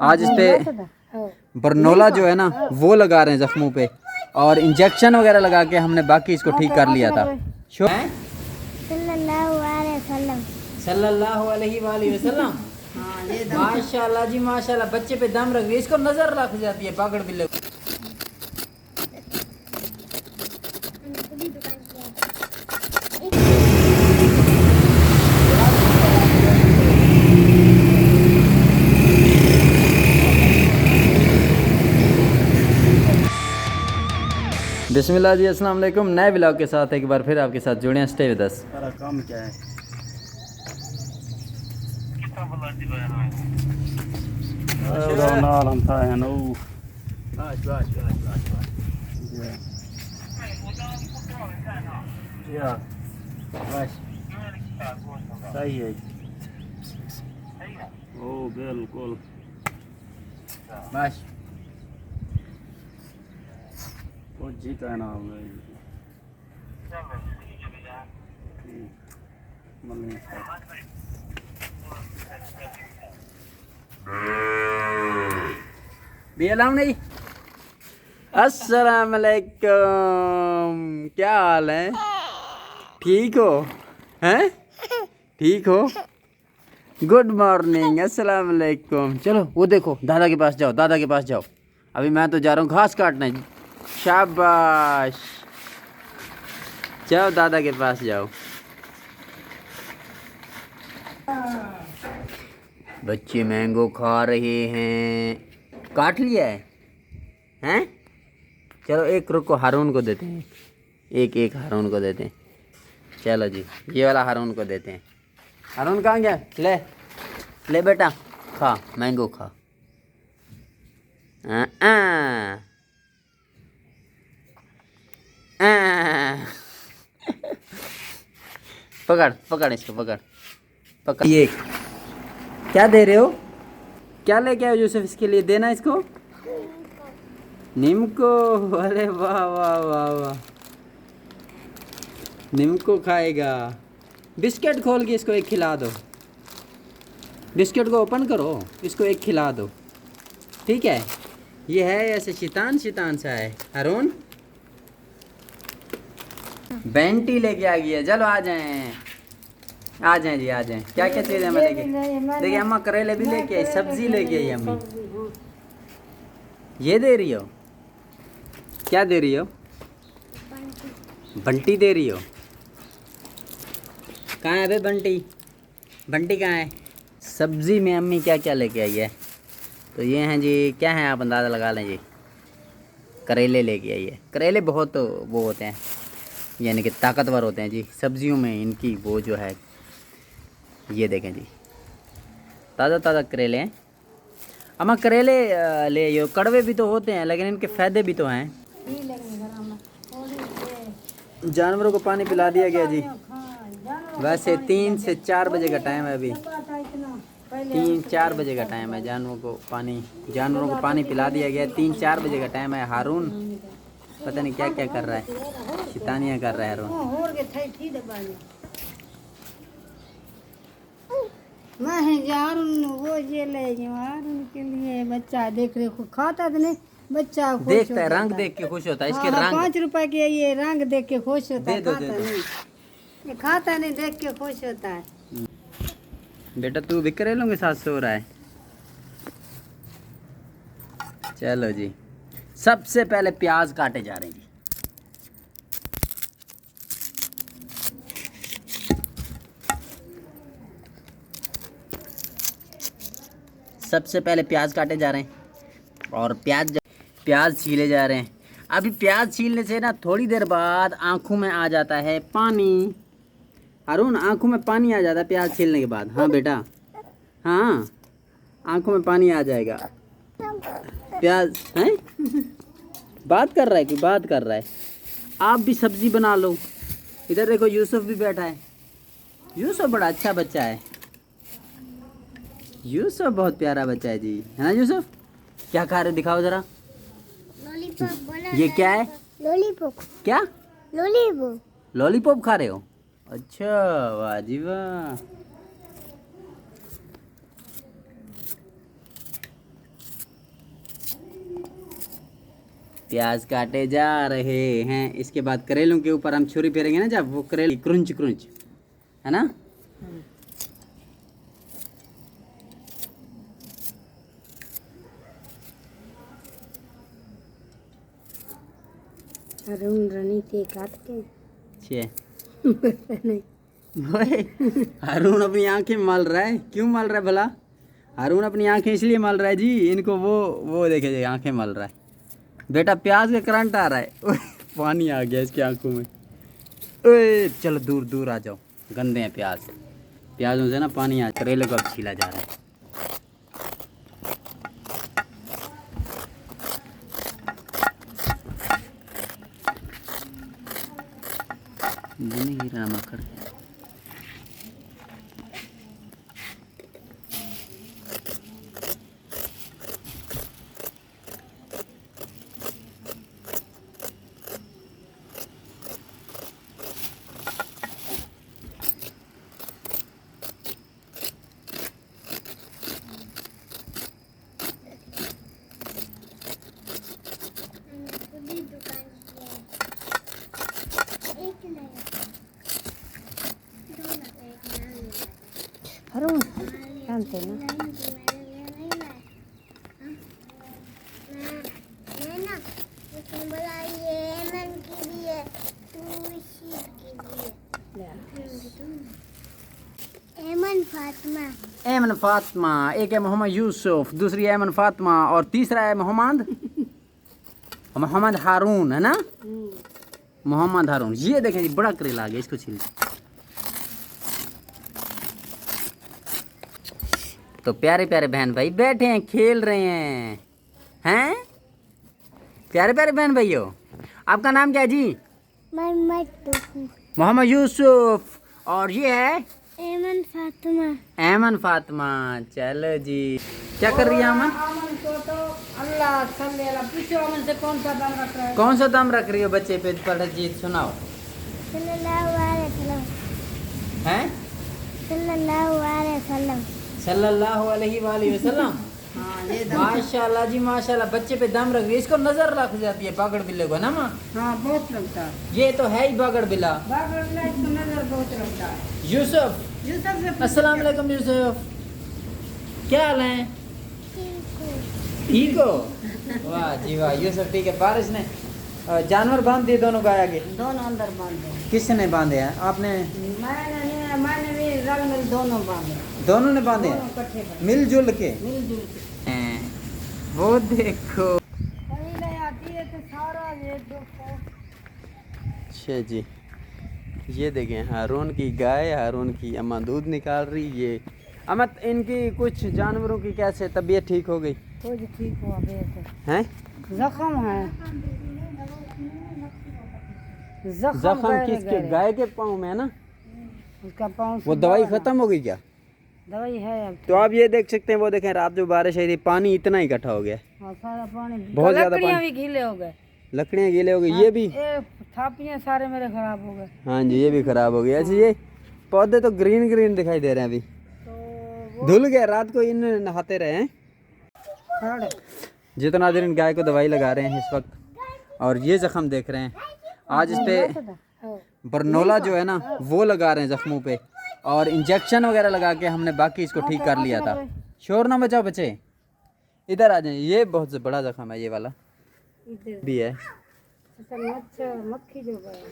आज इस पे बरनोला जो है ना वो लगा रहे हैं जख्मों पे, और इंजेक्शन वगैरह लगा के हमने बाकी इसको ठीक कर लिया था। सल्लल्लाहु अलैहि वसल्लम। माशाल्लाह जी माशाल्लाह, बच्चे पे दम रख दिया, इसको नजर रख जाती है पकड़ भी ले। बिस्मिल्लाह जी, अस्सलाम वालेकुम। नए व्लॉग के साथ एक बार फिर आपके साथ जुड़े हैं। Stay with us. सारा काम क्या है? नाल हम था है नो। बस या बस सही है। ओ बिल्कुल बस जी का नाम है। नहीं। अस्सलाम वालेकुम, क्या हाल है? ठीक हो? हैं? ठीक हो? गुड मॉर्निंग, अस्सलाम वालेकुम। चलो वो देखो, दादा के पास जाओ, दादा के पास जाओ। अभी मैं तो जा रहा हूँ घास काटने। शाबाश, जाओ दादा के पास जाओ। बच्चे मैंगो खा रहे हैं। काट लिया है? हैं? चलो एक रुको, हारून को देते हैं। एक एक हारून को देते हैं। चलो जी, ये वाला हारून को देते हैं। हारून कहाँ गया? ले ले बेटा, खा मैंगो खा। पकड़ पकड़ इसको, पकड़ पकड़। ये क्या दे रहे हो? क्या लेके आए यूसुफ इसके लिए? देना इसको नीमको। अरे वाह वाह वाह वाह, नीमको खाएगा। बिस्किट खोल के इसको एक खिला दो। बिस्किट को ओपन करो, इसको एक खिला दो, ठीक है? ये है ऐसे शैतान शैतान सा है। हारून बेंटी लेके आ गया। चलो आ जाएं, आ जाएं जी, आ जाएं। क्या क्या चीज़ है मैं लेके? देखिए अम्मा करेले भी लेके आई, सब्जी लेके आई अम्मी। ये दे रही हो? क्या दे रही हो? बंटी दे रही हो? कहाँ है बे बंटी? बंटी कहाँ है? सब्जी में अम्मी क्या क्या लेके आई है? तो ये हैं जी, क्या है आप अंदाज़ा लगा लें जी। करेले लेके आई है। करेले बहुत वो होते हैं, यानी कि ताकतवर होते हैं जी। सब्जियों में इनकी वो जो है, ये देखें जी, ताज़ा ताज़ा करेले हैं। अम्मा करेले ले यो, कड़वे भी तो होते हैं लेकिन इनके फ़ायदे भी तो हैं। जानवरों को पानी पिला दिया गया जी। वैसे 3 से 4 बजे का टाइम है, अभी 3-4 बजे का टाइम है। जानवरों को पानी पिला दिया गया। 3-4 बजे का टाइम है। हारून पता नहीं क्या क्या कर रहा है, शैतानियाँ कर रहा है हारून। वो ये ले के लिए बच्चा देख रहे खाता तो नहीं, बच्चा देखता है, रंग देख के खुश होता है। इसके रंग 5 रुपए के ये रंग देख के खुश होता है। दे ये खाता नहीं, देख के खुश होता है। बेटा तू भी करेलों के साथ सो रहा है। चलो जी, सबसे पहले प्याज काटे जा रहे हैं जी। सबसे पहले प्याज काटे जा रहे हैं और प्याज छीले जा रहे हैं। अभी प्याज छीलने से ना थोड़ी देर बाद आंखों में आ जाता है पानी। हारून, आंखों में पानी आ जाता है प्याज छीलने के बाद। हाँ बेटा, हाँ आंखों में पानी आ जाएगा। प्याज हैं? बात कर रहा है कि बात कर रहा है? आप भी सब्जी बना लो। इधर देखो यूसुफ भी बैठा है। यूसुफ बड़ा अच्छा बच्चा है। यूसुफ बहुत प्यारा बच्चा है जी, है ना यूसुफ? क्या खा रहे, दिखाओ जरा। ये क्या है? लॉलीपॉप। क्या? लॉलीपॉप। लॉलीपॉप खा रहे हो? अच्छा, वाह जी वाह। प्याज काटे जा रहे हैं। इसके बाद करेलों के ऊपर हम छुरी फेरेंगे ना, जब वो करेले क्रंच क्रंच, है ना। अरुण रनी के काट के छे नहीं ओए, हारून अपनी आंखें मल रहा है। क्यों मल रहा है भला? हारून अपनी आंखें इसलिए मल रहा है जी, इनको वो देखे जी आंखें मल रहा है। बेटा प्याज का करंट आ रहा है। ओए, पानी आ गया इसकी आंखों में। ओए चलो दूर दूर आ जाओ, गंदे हैं प्याज। प्याजों से ना पानी आ। करेले को अब छीला जा रहा है। हीरा मकर अरुण जानते ना एमन फातिमा, एक है मोहम्मद यूसुफ, दूसरी है एमन फातिमा और तीसरा है मोहम्मद हारून, है ना। मोहम्मद हारून। ये देखें जी, बड़ा करेला आ गया, इसको छील। तो प्यारे प्यारे बहन भाई बैठे हैं, खेल रहे हैं प्यारे प्यारे बहन भाइयों। आपका नाम क्या है जी? मोहम्मद यूसुफ। और ये है एमन फातिमा। चलो जी, क्या कर रही है अमन? अल्लाह पूछो अमन से कौन सा दाम रख रहा है? कौन सा दाम रख रही हो बच्चे पे? पढ़ जी सुनाओ। हैं? सल्लल्लाहु अलैहि वसल्लम। माशाल्लाह जी माशाल्लाह, बच्चे पे दम रख रही है। इसको नजर रख जाती है बागड़ बिल्ले को ना माँ? हाँ बहुत लगता है। ये तो है ही बागड़ बिल्ला। बागड़ बिल्ला इसको नजर बहुत लगता है। यूसुफ, अस्सलाम वालेकुम यूसुफ, क्या हाल है? ठीक हो? वाह जी वाह यूसुफ, ठीक है। बारिश ने जानवर बांध दिए दोनों गाय आगे? दोनों अंदर बांधे। किसने बांधे हैं? आपने? मैंने भी रंग मिल दोनों बांधे। दोनों ने बांधे हैं मिलजुल के? मिलजुल के। वो देखो आती है तो सारा ये देखो। अच्छा जी, ये देखें हारून की गाय, हारून की अम्मा दूध निकाल रही। ये अम्मा, इनकी कुछ जानवरों की कैसे तबीयत ठीक हो गई? कुछ ठीक हुआ हैं? जख्म है। जख्म किसके? गाय के पाँव में है ना? उसका पाँव। वो दवाई खत्म हो गई क्या? दवाई है अब तो आप ये देख सकते हैं, वो देखें रात जो बारिश आई थी, पानी इतना इकट्ठा हो गया। हाँ, सारा पानी बहुत ज्यादा लकड़ियाँ पानी। भी गीले हो गए। लकड़ियाँ गीले हो गई। ये भी थापियाँ सारे मेरे खराब हो गए। हाँ जी, ये भी खराब हो गई। अच्छा, ये पौधे तो ग्रीन ग्रीन दिखाई दे रहे हैं अभी। तो धुल गए, रात को इन नहाते रहे हैं। जितना देर इन गाय को दवाई लगा रहे हैं इस वक्त, और ये जख्म देख रहे हैं। आज इस पे बरनोला जो है ना वो लगा रहे हैं जख्मों पे, और इंजेक्शन वगैरह लगा के हमने बाकी इसको ठीक कर लिया था। शोर ना बचाओ बच्चे, इधर आ जाए। ये बहुत बड़ा जख्म है, ये वाला भी है। मक्खी जो गए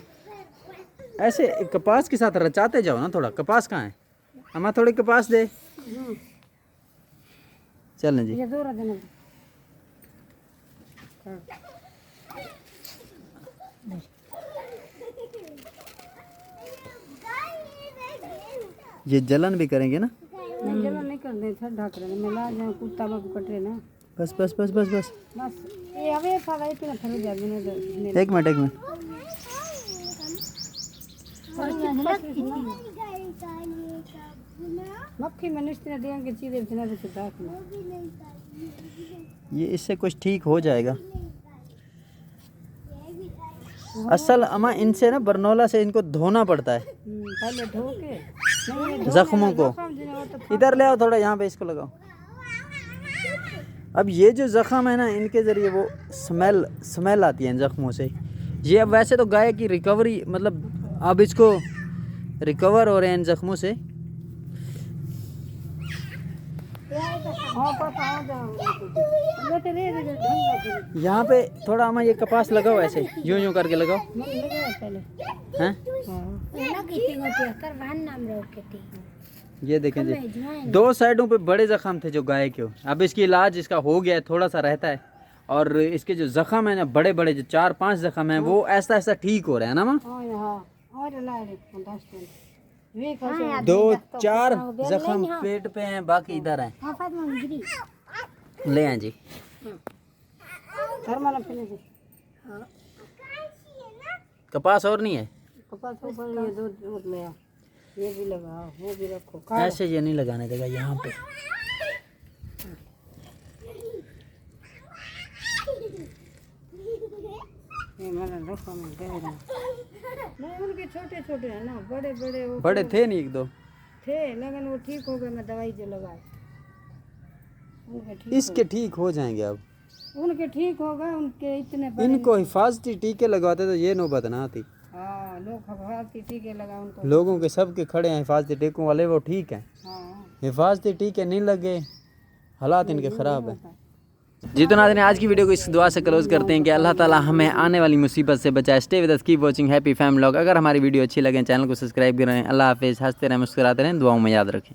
ऐसे कपास के साथ रचाते जाओ ना थोड़ा। कपास कहाँ है? हमें थोड़ी कपास दे। चलें जी। ये दो रजन ये जलन भी करेंगे ना? जलन नहीं कर दे, ढक रहे मैं ला जाऊं कुत्ता में कट रहे ना। बस बस बस बस बस बस ये हवे सारा इतना थोड़ी जा देने। एक मिनट एक मिनट। मक्खी में निश्चित देंगे चीजें बिना तो दाख में। ये इससे कुछ ठीक हो जाएगा। असल अम्मा, इनसे ना बरनोला से इनको धोना पड़ता है पहले धो के जख्मों को। इधर ले आओ थोड़ा, यहाँ पे इसको लगाओ। अब ये जो ज़ख़म है ना, इनके ज़रिए वो स्मेल आती है इन ज़ख़मों से। ये अब वैसे तो गाय की रिकवरी, मतलब अब इसको रिकवर हो रहे हैं इन ज़ख़मों से। यहाँ पे थोड़ा हमें ये कपास लगाओ, ऐसे यूं यूं करके लगाओ हैं। ये देखें जी, दो साइडों पे बड़े ज़ख़म थे जो गाय के। अब इसकी इलाज इसका हो गया है, थोड़ा सा रहता है। और इसके जो ज़ख़म है ना, बड़े बड़े जो 4-5 ज़ख़म हैं, वो ऐसा ऐसा ठीक हो रहा है ना माँ। 2-4 ज़ख़म पेट पे हैं, बाकी इधर हैं। ले आए जी। कपास और नहीं है, ये भी लगाओ, वो भी रखो। ऐसे ये नहीं लगाने देगा यहाँ पे। ये मैंने रखा, मैं कह रहा हूँ। नहीं, उनके छोटे छोटे हैं ना, बड़े बड़े वो बड़े थे नहीं, 1-2 थे, लेकिन वो ठीक हो गए। मैं दवाई जो लगाई उनके ठीक इसके ठीक हो जाएंगे। अब उनके ठीक हो गए। उनके इतने बड़े इनको हिफाजती टीके लगवाते तो ये नौबत ना आती। हाँ, लोग हिफाजती टीके लगा उनको। लोगों के सबके खड़े हैं हिफाजती टीकों वाले, वो ठीक हैं। हाँ, हिफाजती टीके नहीं लगे, हालात इनके ख़राब हैं जी। तो नाज़रीन, आज की वीडियो को इस दुआ से क्लोज करते हैं कि अल्लाह ताला हमें आने वाली मुसीबत से बचाए। Stay with us, keep watching happy family vlog. अगर हमारी वीडियो अच्छी लगे चैनल को सब्सक्राइब करें। अल्लाह हाफिज़। हंसते रहें, मुस्कुराते रहें, दुआओं में याद रखें।